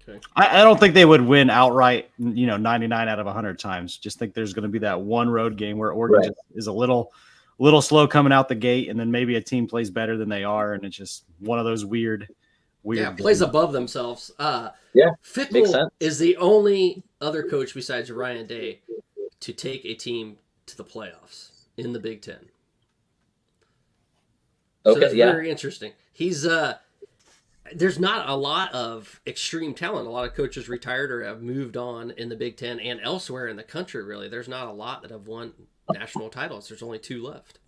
Okay. I don't think they would win outright, 99 out of 100 times. Just think there's going to be that one road game where Oregon just is a little slow coming out the gate, and then maybe a team plays better than they are, and it's just one of those weird plays above themselves. Fickell is the only other coach besides Ryan Day to take a team to the playoffs in the Big Ten. So it's very interesting. He's there's not a lot of extreme talent. A lot of coaches retired or have moved on in the Big Ten and elsewhere in the country, really. There's not a lot that have won national titles. There's only 2 left.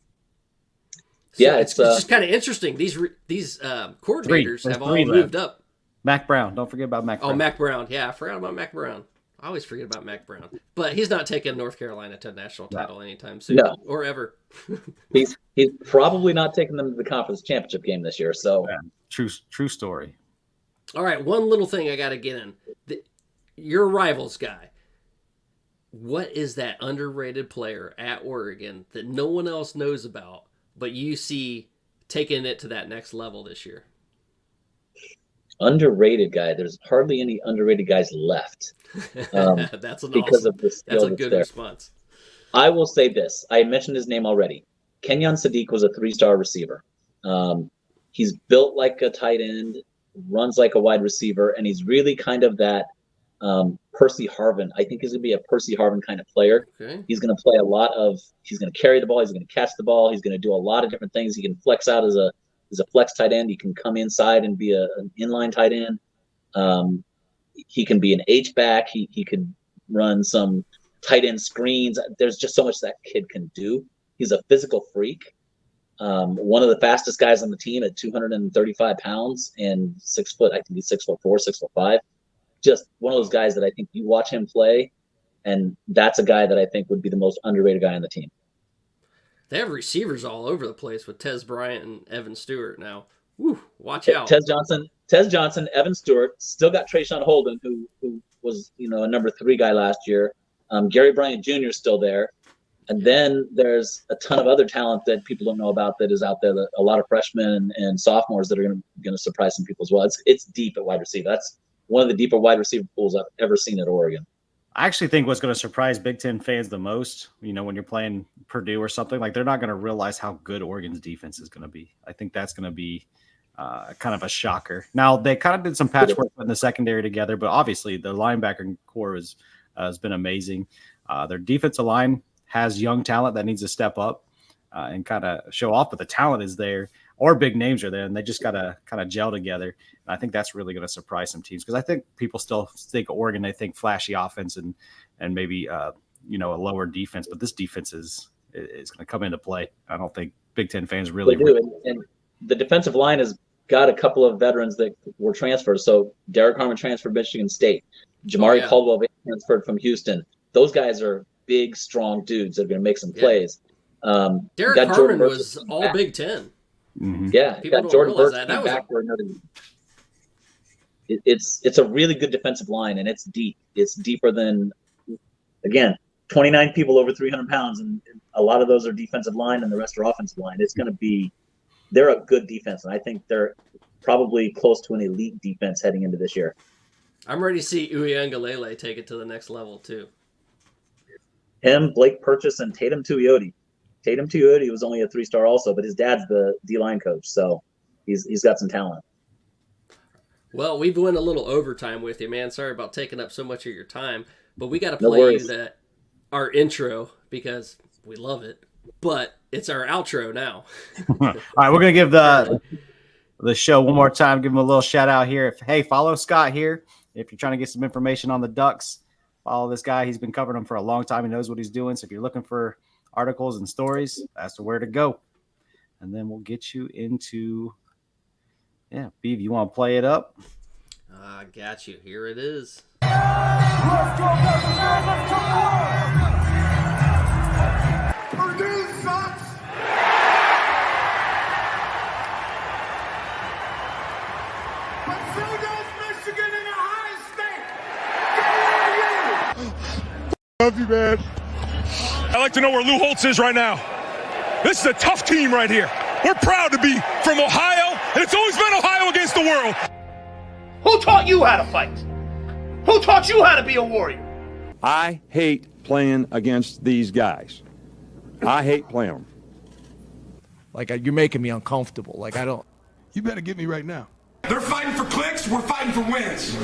So it's just kind of interesting. These coordinators have all moved up. Mac Brown. Don't forget about Mac Brown. Oh, Mac Brown. Yeah, I forgot about Mac Brown. I always forget about Mac Brown. But he's not taking North Carolina to a national title anytime soon. No. Or ever. He's probably not taking them to the conference championship game this year. So true story. All right, one little thing I got to get in. You're a Rivals guy. What is that underrated player at Oregon that no one else knows about, but you see taking it to that next level this year? Underrated guy. There's hardly any underrated guys left. That's a good response. I will say this. I mentioned his name already. Kenyon Sadiq was a 3-star receiver. He's built like a tight end, runs like a wide receiver, and he's really kind of that Percy Harvin. I think he's going to be a Percy Harvin kind of player. Okay. He's going to play he's going to carry the ball. He's going to catch the ball. He's going to do a lot of different things. He can flex out as a flex tight end. He can come inside and be an inline tight end. He can be an H-back. He can run some tight end screens. There's just so much that kid can do. He's a physical freak. One of the fastest guys on the team at 235 pounds and 6 foot. I think he's 6'4", 6'5". Just one of those guys that I think you watch him play, and that's a guy that I think would be the most underrated guy on the team. They have receivers all over the place with Tez Bryant and Evan Stewart now. Woo, watch out. Tez Johnson, Evan Stewart, still got Trayshawn Holden, who was a number 3 guy last year. Gary Bryant Jr. is still there. And then there's a ton of other talent that people don't know about that is out there. A lot of freshmen and sophomores that are going to surprise some people as well. It's deep at wide receiver. That's one of the deeper wide receiver pools I've ever seen at Oregon. I actually think what's going to surprise Big Ten fans the most, when you're playing Purdue or something, like they're not going to realize how good Oregon's defense is going to be. I think that's going to be kind of a shocker. Now, they kind of did some patchwork in the secondary together, but obviously the linebacker core has been amazing. Their defensive line has young talent that needs to step up and kind of show off, but the talent is there, or big names are there, and they just got to kind of gel together. And I think that's really going to surprise some teams, because I think people still think Oregon, they think flashy offense and maybe a lower defense, but this defense is going to come into play. I don't think Big Ten fans really do. And the defensive line has got a couple of veterans that were transferred. So Derek Harmon transferred from Michigan State. Jamari Caldwell transferred from Houston. Those guys are big, strong dudes that are going to make some plays. Derek Harmon was all Big Ten. Mm-hmm. Yeah, people got Jordan Burks that. back for another. It's a really good defensive line, and it's deep. It's deeper than, again, 29 people over 300 pounds, and a lot of those are defensive line, and the rest are offensive line. It's going to be, they're a good defense, and I think they're probably close to an elite defense heading into this year. I'm ready to see Uiagalelei take it to the next level too. Him, Blake Purchase, and Tatum Tuioti. Tatum Tuioti was only a 3-star also, but his dad's the D-line coach, so he's got some talent. Well, we've went a little overtime with you, man. Sorry about taking up so much of your time, but we got to play you our intro because we love it, but it's our outro now. All right, we're going to give the show one more time. Give him a little shout out here. Hey, follow Scott here. If you're trying to get some information on the Ducks, follow this guy. He's been covering them for a long time. He knows what he's doing. So if you're looking for articles and stories, that's where to go. And then we'll get you into, Beav, you want to play it up? I got you. Here it is. Purdue sucks. But so does Michigan and Ohio State. Love you, man. I'd like to know where Lou Holtz is right now. This is a tough team right here. We're proud to be from Ohio, and it's always been Ohio against the world. Who taught you how to fight? Who taught you how to be a warrior? I hate playing against these guys. I hate playing them. Like, you're making me uncomfortable. Like, I don't. You better get me right now. They're fighting for clicks, we're fighting for wins.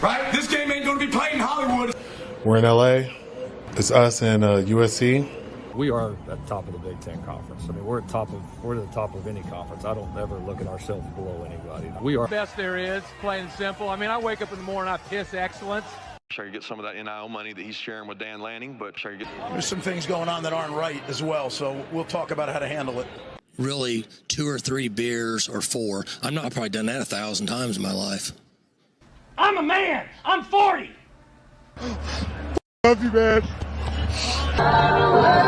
Right? This game ain't going to be played in Hollywood. We're in LA. It's us and USC. We are at the top of the Big Ten conference. I mean, we're at the top of any conference. I don't ever look at ourselves below anybody. We are best there is, plain and simple. I mean, I wake up in the morning, I piss excellence. Sure, you get some of that NIL money that he's sharing with Dan Lanning, but sure, you get. There's some things going on that aren't right as well, so we'll talk about how to handle it. Really, 2 or 3 beers or 4. I've probably done that 1,000 times in my life. I'm a man. I'm 40. Love you, man.